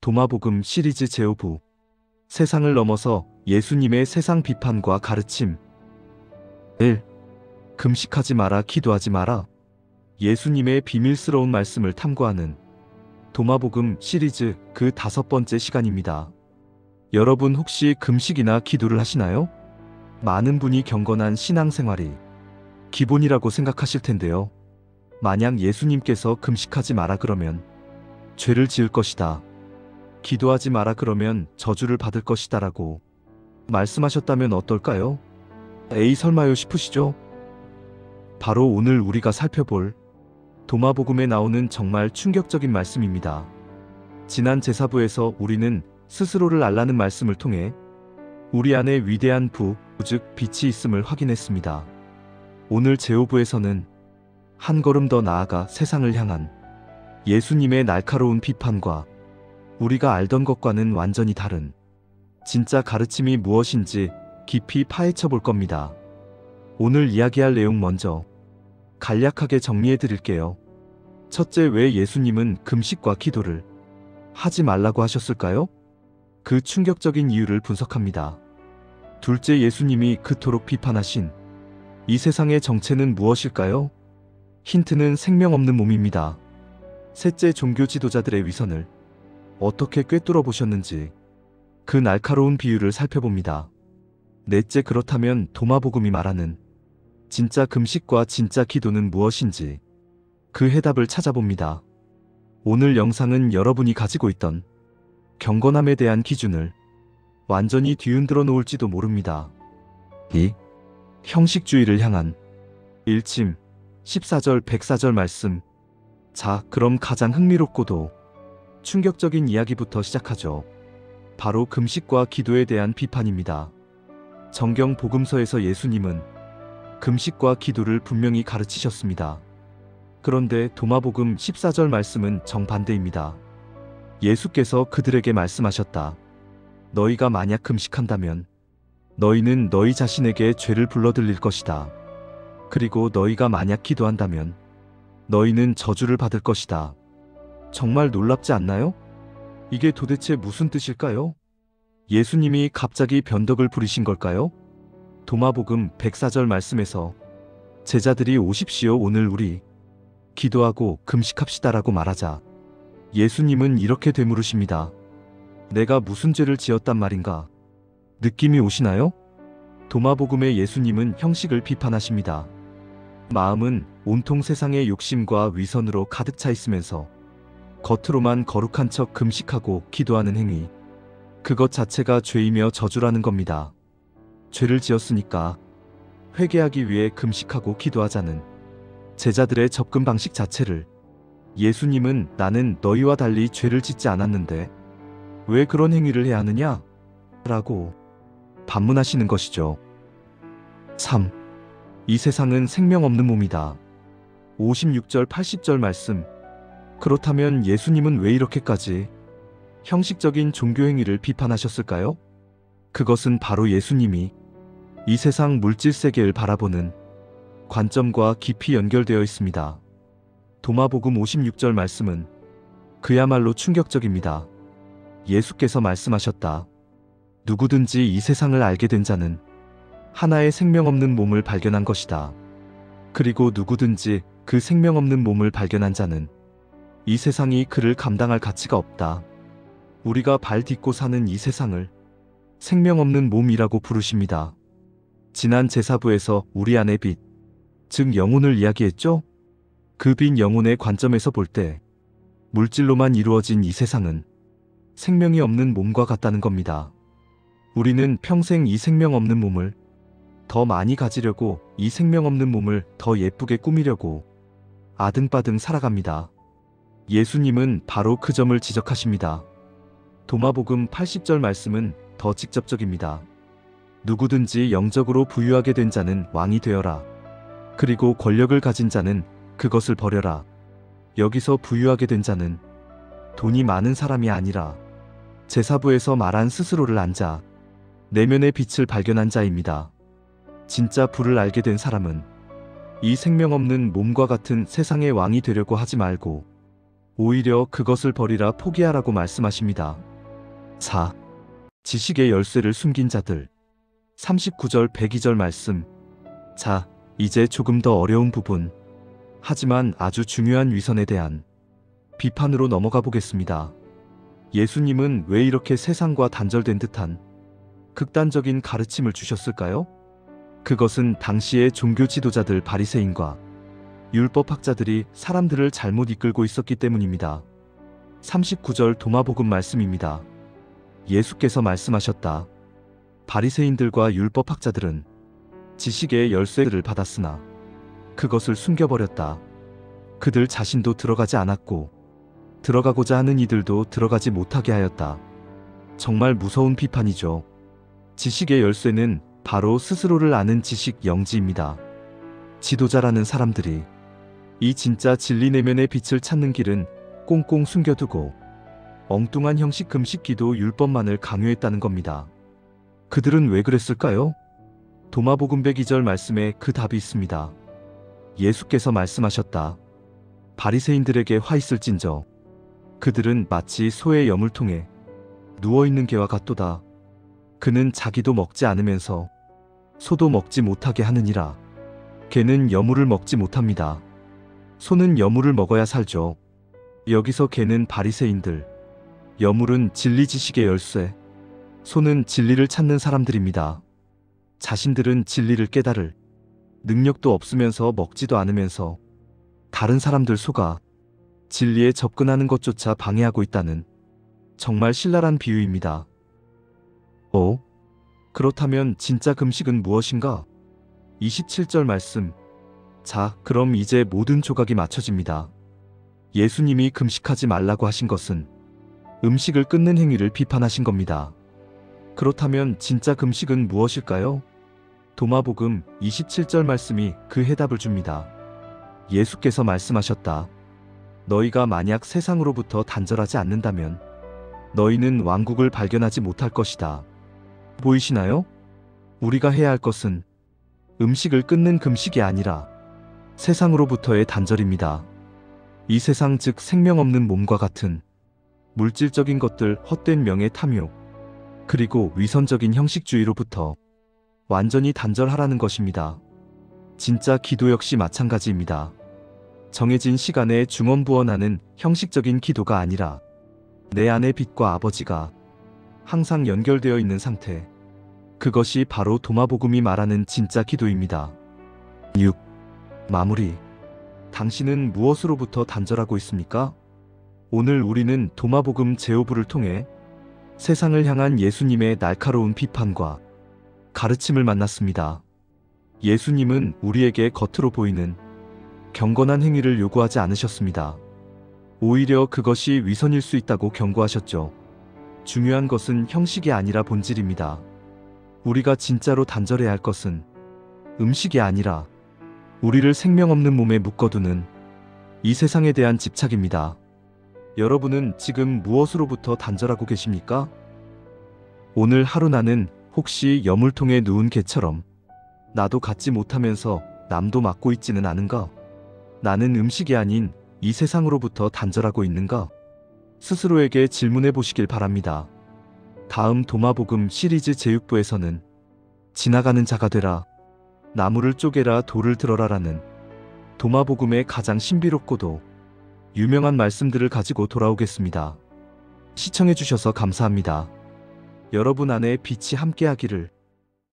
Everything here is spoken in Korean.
도마복음 시리즈 제5부 세상을 넘어서 예수님의 세상 비판과 가르침 1. 금식하지 마라, 기도하지 마라. 예수님의 비밀스러운 말씀을 탐구하는 도마복음 시리즈 그 5번째 시간입니다. 여러분 혹시 금식이나 기도를 하시나요? 많은 분이 경건한 신앙생활이 기본이라고 생각하실 텐데요. 만약 예수님께서 금식하지 마라 그러면 죄를 지을 것이다, 기도하지 마라 그러면 저주를 받을 것이다 라고 말씀하셨다면 어떨까요? 에이 설마요 싶으시죠? 바로 오늘 우리가 살펴볼 도마복음에 나오는 정말 충격적인 말씀입니다. 지난 제4부에서 우리는 스스로를 알라는 말씀을 통해 우리 안에 위대한 부, 즉 빛이 있음을 확인했습니다. 오늘 제5부에서는 한 걸음 더 나아가 세상을 향한 예수님의 날카로운 비판과 우리가 알던 것과는 완전히 다른 진짜 가르침이 무엇인지 깊이 파헤쳐 볼 겁니다. 오늘 이야기할 내용 먼저 간략하게 정리해 드릴게요. 첫째, 왜 예수님은 금식과 기도를 하지 말라고 하셨을까요? 그 충격적인 이유를 분석합니다. 둘째, 예수님이 그토록 비판하신 이 세상의 정체는 무엇일까요? 힌트는 생명 없는 몸입니다. 셋째, 종교 지도자들의 위선을 어떻게 꿰뚫어 보셨는지 그 날카로운 비유를 살펴봅니다. 넷째, 그렇다면 도마복음이 말하는 진짜 금식과 진짜 기도는 무엇인지 그 해답을 찾아봅니다. 오늘 영상은 여러분이 가지고 있던 경건함에 대한 기준을 완전히 뒤흔들어 놓을지도 모릅니다. 2. 형식주의를 향한 일침 14절 104절 말씀. 자, 그럼 가장 흥미롭고도 충격적인 이야기부터 시작하죠. 바로 금식과 기도에 대한 비판입니다. 정경 복음서에서 예수님은 금식과 기도를 분명히 가르치셨습니다. 그런데 도마복음 14절 말씀은 정반대입니다. 예수께서 그들에게 말씀하셨다. 너희가 만약 금식한다면 너희는 너희 자신에게 죄를 불러들일 것이다. 그리고 너희가 만약 기도한다면 너희는 저주를 받을 것이다. 정말 놀랍지 않나요? 이게 도대체 무슨 뜻일까요? 예수님이 갑자기 변덕을 부리신 걸까요? 도마복음 104절 말씀에서 제자들이 오십시오, 오늘 우리 기도하고 금식합시다라고 말하자 예수님은 이렇게 되물으십니다. 내가 무슨 죄를 지었단 말인가? 느낌이 오시나요? 도마복음의 예수님은 형식을 비판하십니다. 마음은 온통 세상의 욕심과 위선으로 가득 차 있으면서 겉으로만 거룩한 척 금식하고 기도하는 행위, 그것 자체가 죄이며 저주라는 겁니다. 죄를 지었으니까 회개하기 위해 금식하고 기도하자는 제자들의 접근 방식 자체를 예수님은 나는 너희와 달리 죄를 짓지 않았는데 왜 그런 행위를 해야 하느냐? 라고 반문하시는 것이죠. 3. 이 세상은 생명 없는 몸이다. 56절 80절 말씀. 그렇다면 예수님은 왜 이렇게까지 형식적인 종교 행위를 비판하셨을까요? 그것은 바로 예수님이 이 세상 물질 세계를 바라보는 관점과 깊이 연결되어 있습니다. 도마복음 56절 말씀은 그야말로 충격적입니다. 예수께서 말씀하셨다. 누구든지 이 세상을 알게 된 자는 하나의 생명 없는 몸을 발견한 것이다. 그리고 누구든지 그 생명 없는 몸을 발견한 자는 이 세상이 그를 감당할 가치가 없다. 우리가 발 딛고 사는 이 세상을 생명 없는 몸이라고 부르십니다. 지난 제4부에서 우리 안의 빛, 즉 영혼을 이야기했죠? 그 빛 영혼의 관점에서 볼 때 물질로만 이루어진 이 세상은 생명이 없는 몸과 같다는 겁니다. 우리는 평생 이 생명 없는 몸을 더 많이 가지려고, 이 생명 없는 몸을 더 예쁘게 꾸미려고 아등바등 살아갑니다. 예수님은 바로 그 점을 지적하십니다. 도마복음 80절 말씀은 더 직접적입니다. 누구든지 영적으로 부유하게 된 자는 왕이 되어라. 그리고 권력을 가진 자는 그것을 버려라. 여기서 부유하게 된 자는 돈이 많은 사람이 아니라 제4부에서 말한 스스로를 안 자, 내면의 빛을 발견한 자입니다. 진짜 부를 알게 된 사람은 이 생명 없는 몸과 같은 세상의 왕이 되려고 하지 말고 오히려 그것을 버리라 포기하라고 말씀하십니다. 4. 지식의 열쇠를 숨긴 자들. 39절 102절 말씀. 자, 이제 조금 더 어려운 부분, 하지만 아주 중요한 위선에 대한 비판으로 넘어가 보겠습니다. 예수님은 왜 이렇게 세상과 단절된 듯한 극단적인 가르침을 주셨을까요? 그것은 당시의 종교 지도자들 바리새인과 율법학자들이 사람들을 잘못 이끌고 있었기 때문입니다. 39절 도마복음 말씀입니다. 예수께서 말씀하셨다. 바리새인들과 율법학자들은 지식의 열쇠를 받았으나 그것을 숨겨버렸다. 그들 자신도 들어가지 않았고 들어가고자 하는 이들도 들어가지 못하게 하였다. 정말 무서운 비판이죠. 지식의 열쇠는 바로 스스로를 아는 지식 영지입니다. 지도자라는 사람들이 이 진짜 진리 내면의 빛을 찾는 길은 꽁꽁 숨겨두고 엉뚱한 형식 금식 기도 율법만을 강요했다는 겁니다. 그들은 왜 그랬을까요? 도마복음 102절 말씀에 그 답이 있습니다. 예수께서 말씀하셨다. 바리새인들에게 화 있을진저 그들은 마치 소의 여물통에 누워있는 개와 같도다. 그는 자기도 먹지 않으면서 소도 먹지 못하게 하느니라. 개는 여물을 먹지 못합니다. 소는 여물을 먹어야 살죠. 여기서 개는 바리새인들, 여물은 진리 지식의 열쇠, 소는 진리를 찾는 사람들입니다. 자신들은 진리를 깨달을 능력도 없으면서 먹지도 않으면서 다른 사람들 소가 진리에 접근하는 것조차 방해하고 있다는 정말 신랄한 비유입니다. 그렇다면 진짜 금식은 무엇인가? 27절 말씀. 자, 그럼 이제 모든 조각이 맞춰집니다. 예수님이 금식하지 말라고 하신 것은 음식을 끊는 행위를 비판하신 겁니다. 그렇다면 진짜 금식은 무엇일까요? 도마복음 27절 말씀이 그 해답을 줍니다. 예수께서 말씀하셨다. 너희가 만약 세상으로부터 단절하지 않는다면 너희는 왕국을 발견하지 못할 것이다. 보이시나요? 우리가 해야 할 것은 음식을 끊는 금식이 아니라 세상으로부터의 단절입니다. 이 세상 즉 생명 없는 몸과 같은 물질적인 것들, 헛된 명예 탐욕, 그리고 위선적인 형식주의로부터 완전히 단절하라는 것입니다. 진짜 기도 역시 마찬가지입니다. 정해진 시간에 중언부언하는 형식적인 기도가 아니라 내 안의 빛과 아버지가 항상 연결되어 있는 상태. 그것이 바로 도마복음이 말하는 진짜 기도입니다. 6. 마무리. 당신은 무엇으로부터 단절하고 있습니까? 오늘 우리는 도마복음 제5부를 통해 세상을 향한 예수님의 날카로운 비판과 가르침을 만났습니다. 예수님은 우리에게 겉으로 보이는 경건한 행위를 요구하지 않으셨습니다. 오히려 그것이 위선일 수 있다고 경고하셨죠. 중요한 것은 형식이 아니라 본질입니다. 우리가 진짜로 단절해야 할 것은 음식이 아니라 우리를 생명 없는 몸에 묶어두는 이 세상에 대한 집착입니다. 여러분은 지금 무엇으로부터 단절하고 계십니까? 오늘 하루 나는 혹시 여물통에 누운 개처럼 나도 갖지 못하면서 남도 맡고 있지는 않은가? 나는 음식이 아닌 이 세상으로부터 단절하고 있는가? 스스로에게 질문해 보시길 바랍니다. 다음 도마복음 시리즈 제6부에서는 지나가는 자가 되라, 나무를 쪼개라, 돌을 들어라라는 도마복음의 가장 신비롭고도 유명한 말씀들을 가지고 돌아오겠습니다. 시청해 주셔서 감사합니다. 여러분 안에 빛이 함께하기를.